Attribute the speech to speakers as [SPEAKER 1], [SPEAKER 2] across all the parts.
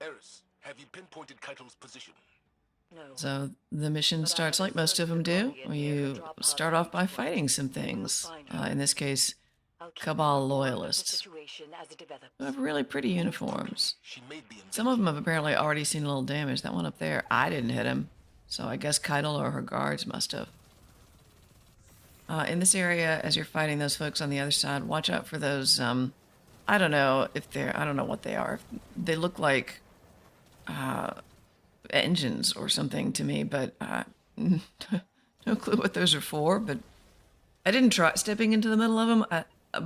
[SPEAKER 1] Eris, have you pinpointed Caiatl's position?
[SPEAKER 2] No.
[SPEAKER 3] So the mission
[SPEAKER 2] But I
[SPEAKER 3] starts
[SPEAKER 2] have
[SPEAKER 3] like most of
[SPEAKER 2] asserted a
[SPEAKER 3] them do,
[SPEAKER 2] guardian
[SPEAKER 3] where
[SPEAKER 2] near her
[SPEAKER 3] you
[SPEAKER 2] drop pod
[SPEAKER 3] start
[SPEAKER 2] at
[SPEAKER 3] off by
[SPEAKER 2] each point.
[SPEAKER 3] fighting some
[SPEAKER 2] We will
[SPEAKER 3] things.
[SPEAKER 2] find her.
[SPEAKER 3] In this case,
[SPEAKER 2] I'll keep you
[SPEAKER 3] Cabal
[SPEAKER 2] informed of the
[SPEAKER 3] loyalists
[SPEAKER 2] situation as it
[SPEAKER 3] who have
[SPEAKER 2] develops.
[SPEAKER 3] really pretty uniforms.
[SPEAKER 1] She made the
[SPEAKER 3] Some of them
[SPEAKER 1] invasion.
[SPEAKER 3] have apparently already seen a little damage. That one up there, I didn't hit him. So I guess Caiatl or her guards must have. In this area, as you're fighting those folks on the other side, watch out for those, I don't know if they're, I don't know what they are. They look like engines or something to me, but no clue what those are for. But I didn't try stepping into the middle of them,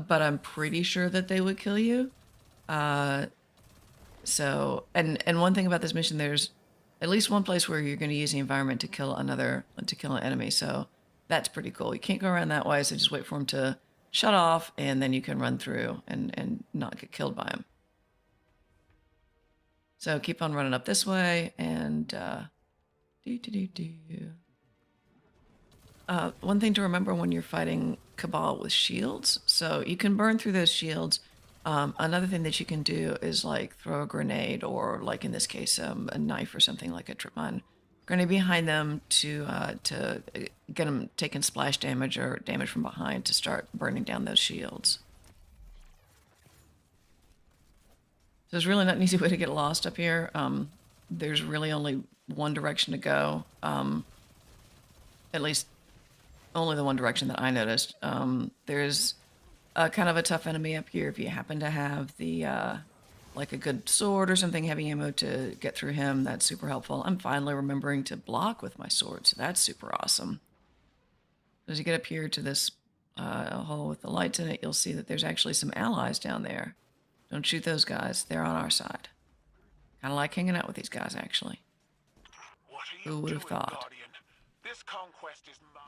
[SPEAKER 3] but I'm pretty sure that they would kill you. So, and one thing about this mission, there's at least one place where you're going to use the environment to kill an enemy. So that's pretty cool. You can't go around that way, so just wait for him to shut off, and then you can run through and not get killed by him. So keep on running up this way, and one thing to remember when you're fighting Cabal with shields, so you can burn through those shields. Another thing that you can do is like throw a grenade, or like in this case, a knife or something like a trip mine grenade behind them to get them taking splash damage or damage from behind to start burning down those shields. So there's really not an easy way to get lost up here. There's really only one direction to go. At least only the one direction that I noticed. There's kind of a tough enemy up here. If you happen to have the like a good sword or something heavy ammo to get through him, that's super helpful. I'm finally remembering to block with my sword, so that's super awesome. As you get up here to this hole with the lights in it, you'll see that there's actually some allies down there. Don't shoot those guys. They're on our side. Kind of like hanging out with these guys, actually.
[SPEAKER 1] What are
[SPEAKER 3] Who
[SPEAKER 1] you
[SPEAKER 3] would have
[SPEAKER 1] doing,
[SPEAKER 3] thought?
[SPEAKER 1] Guardian? This conquest is mine.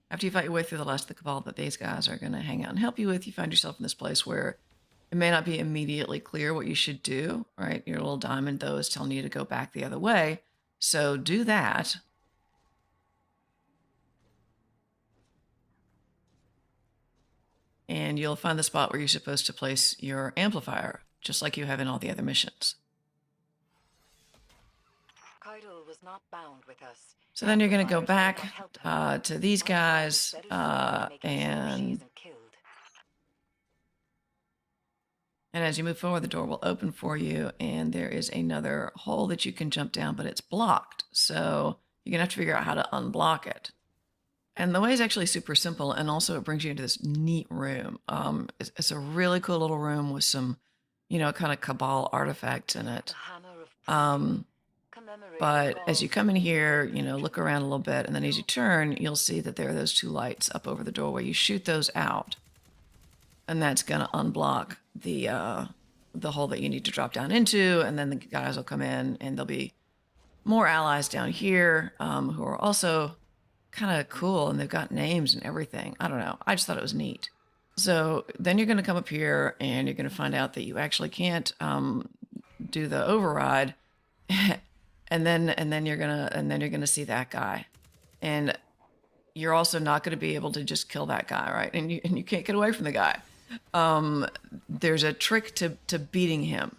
[SPEAKER 3] After you fight your way through the last of the Cabal that these guys are going to hang out and help you with, you find yourself in this place where it may not be immediately clear what you should do, right? Your little diamond, though, is telling you to go back the other way. So do that. And you'll find the spot where you're supposed to place your amplifier, just like you have in all the other missions.
[SPEAKER 2] Caiatl was not bound with us.
[SPEAKER 3] So then you're going to go
[SPEAKER 2] Amplifiers
[SPEAKER 3] back
[SPEAKER 2] may not help her.
[SPEAKER 3] to these
[SPEAKER 2] My plan is
[SPEAKER 3] guys,
[SPEAKER 2] better suited to making sure she
[SPEAKER 3] and
[SPEAKER 2] isn't killed.
[SPEAKER 3] as you move forward, the door will open for you, and there is another hole that you can jump down, but it's blocked. So you're going to have to figure out how to unblock it. And the way is actually super simple, and also it brings you into this neat room. It's a really cool little room with some, kind of Cabal artifacts in it.
[SPEAKER 2] The hammer of
[SPEAKER 3] But as you come in here, look around a little bit, and then as you turn, you'll see that there are those two lights up over the doorway. You shoot those out, and that's going to unblock the hole that you need to drop down into, and then the guys will come in, and there'll be more allies down here who are also kind of cool, and they've got names and everything. I don't know. I just thought it was neat. So then you're going to come up here, and you're going to find out that you actually can't do the override. And then you're gonna see that guy, and you're also not going to be able to just kill that guy, right? And you can't get away from the guy. There's a trick to beating him.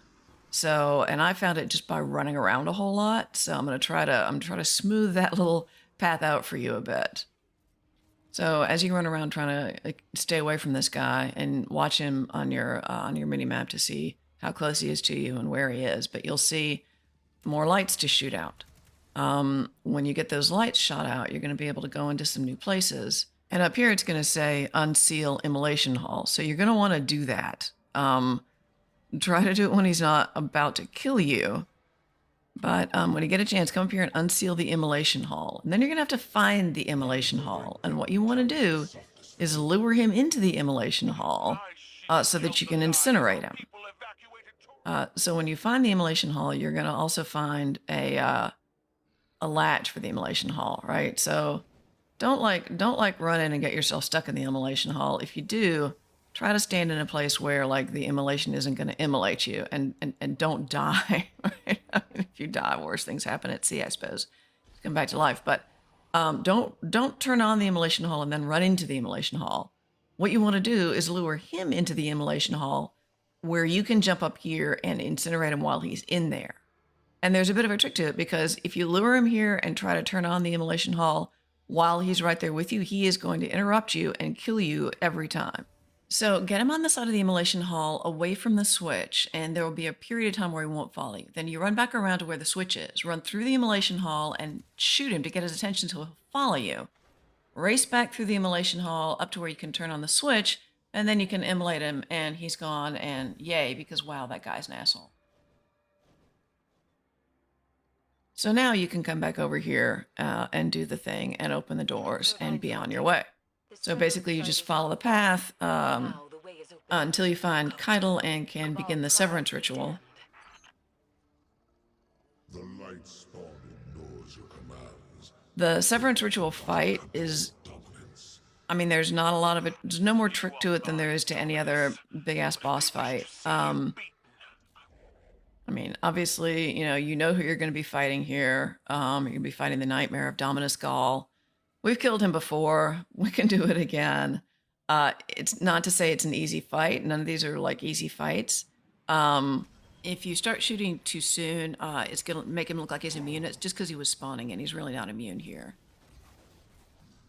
[SPEAKER 3] So, and I found it just by running around a whole lot. So I'm gonna try to smooth that little path out for you a bit. So as you run around trying to stay away from this guy and watch him on your mini map to see how close he is to you and where he is, but you'll see more lights to shoot out. When you get those lights shot out, you're going to be able to go into some new places. And up here, it's going to say unseal immolation hall. So you're going to want to do that. Try to do it when he's not about to kill you. But when you get a chance, come up here and unseal the immolation hall. And then you're going to have to find the immolation hall. And what you want to do is lure him into the immolation hall so that you can incinerate him. So when you find the immolation hall, you're going to also find a latch for the immolation hall, right? So don't run in and get yourself stuck in the immolation hall. If you do, try to stand in a place where like the immolation isn't going to immolate you, and don't die. Right? I mean, if you die, worse things happen at sea, I suppose. Come back to life, but Don't turn on the immolation hall and then run into the immolation hall. What you want to do is lure him into the immolation hall where you can jump up here and incinerate him while he's in there. And there's a bit of a trick to it, because if you lure him here and try to turn on the immolation hall while he's right there with you, he is going to interrupt you and kill you every time. So get him on the side of the immolation hall away from the switch, and there will be a period of time where he won't follow you. Then you run back around to where the switch is, run through the immolation hall and shoot him to get his attention so he'll follow you. Race back through the immolation hall up to where you can turn on the switch, and then you can immolate him and he's gone, and yay, because wow, that guy's an asshole. So now you can come back over here and do the thing and open the doors and be on your way. So basically you just follow the path until you find Caiatl and can begin the severance ritual.
[SPEAKER 4] The light spawn ignores your commands.
[SPEAKER 3] The severance ritual fight is,
[SPEAKER 4] Dominance.
[SPEAKER 3] I mean, there's not a lot of it. There's no more trick to it than there is to any other big-ass boss fight. I mean, obviously, you know who you're going to be fighting here. You're going to be fighting the Nightmare of Dominus Gaul. We've killed him before. We can do it again. It's not to say it's an easy fight. None of these are like easy fights. If you start shooting too soon, it's going to make him look like he's immune. It's just because he was spawning and he's really not immune here.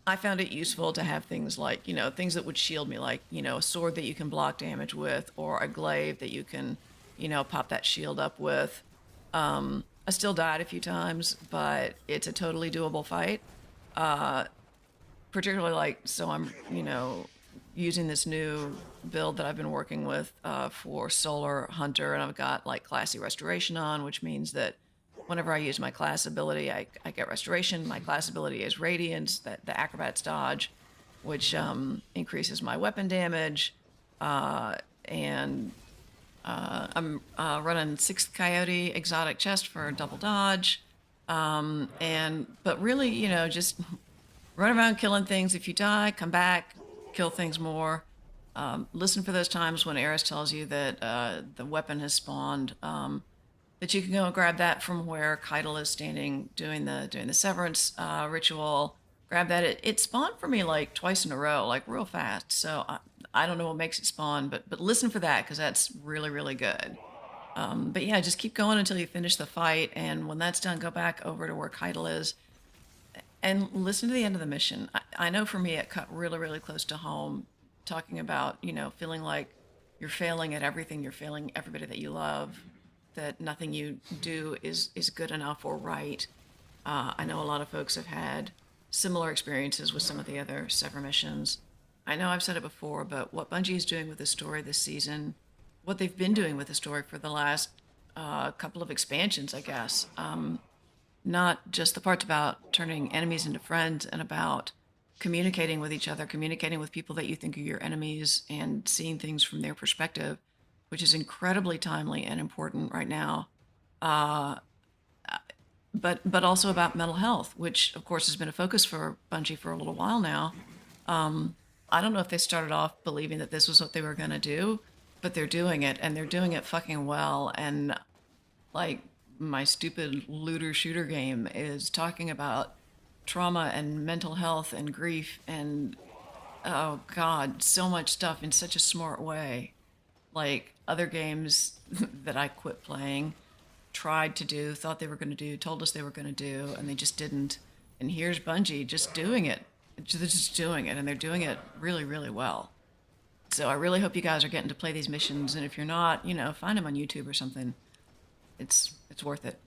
[SPEAKER 3] I found it useful to have things like, things that would shield me, like, a sword that you can block damage with, or a glaive that you can, pop that shield up with. I still died a few times, but it's a totally doable fight. Particularly so I'm, using this new build that I've been working with for Solar Hunter, and I've got classy restoration on, which means that whenever I use my class ability, I get restoration. My class ability is Radiance, the Acrobat's dodge, which increases my weapon damage. And I'm running 6th Coyote exotic chest for double dodge. But really, just run around killing things. If you die, come back, kill things more. Listen for those times when Eris tells you that the weapon has spawned. That you can go and grab that from where Caiatl is standing doing the severance ritual. Grab that. It spawned for me twice in a row, real fast. So I don't know what makes it spawn, but listen for that, because that's really, really good. But yeah, just keep going until you finish the fight, and when that's done, go back over to where Caiatl is and listen to the end of the mission. I know for me it cut really, really close to home, talking about, feeling like you're failing at everything, you're failing everybody that you love, that nothing you do is good enough or right. I know a lot of folks have had similar experiences with some of the other Sever missions. I know I've said it before, but what Bungie is doing with the story this season, what they've been doing with the story for the last couple of expansions, I guess, not just the parts about turning enemies into friends and about communicating with each other, communicating with people that you think are your enemies and seeing things from their perspective, which is incredibly timely and important right now. But also about mental health, which of course has been a focus for Bungie for a little while now. I don't know if they started off believing that this was what they were going to do, but they're doing it, and they're doing it fucking well. And my stupid looter shooter game is talking about trauma and mental health and grief and, oh God, so much stuff in such a smart way. Other games that I quit playing, tried to do, thought they were going to do, told us they were going to do, and they just didn't. And here's Bungie just doing it. They're just doing it, and they're doing it really, really well. So I really hope you guys are getting to play these missions, and if you're not, find them on YouTube or something. It's worth it.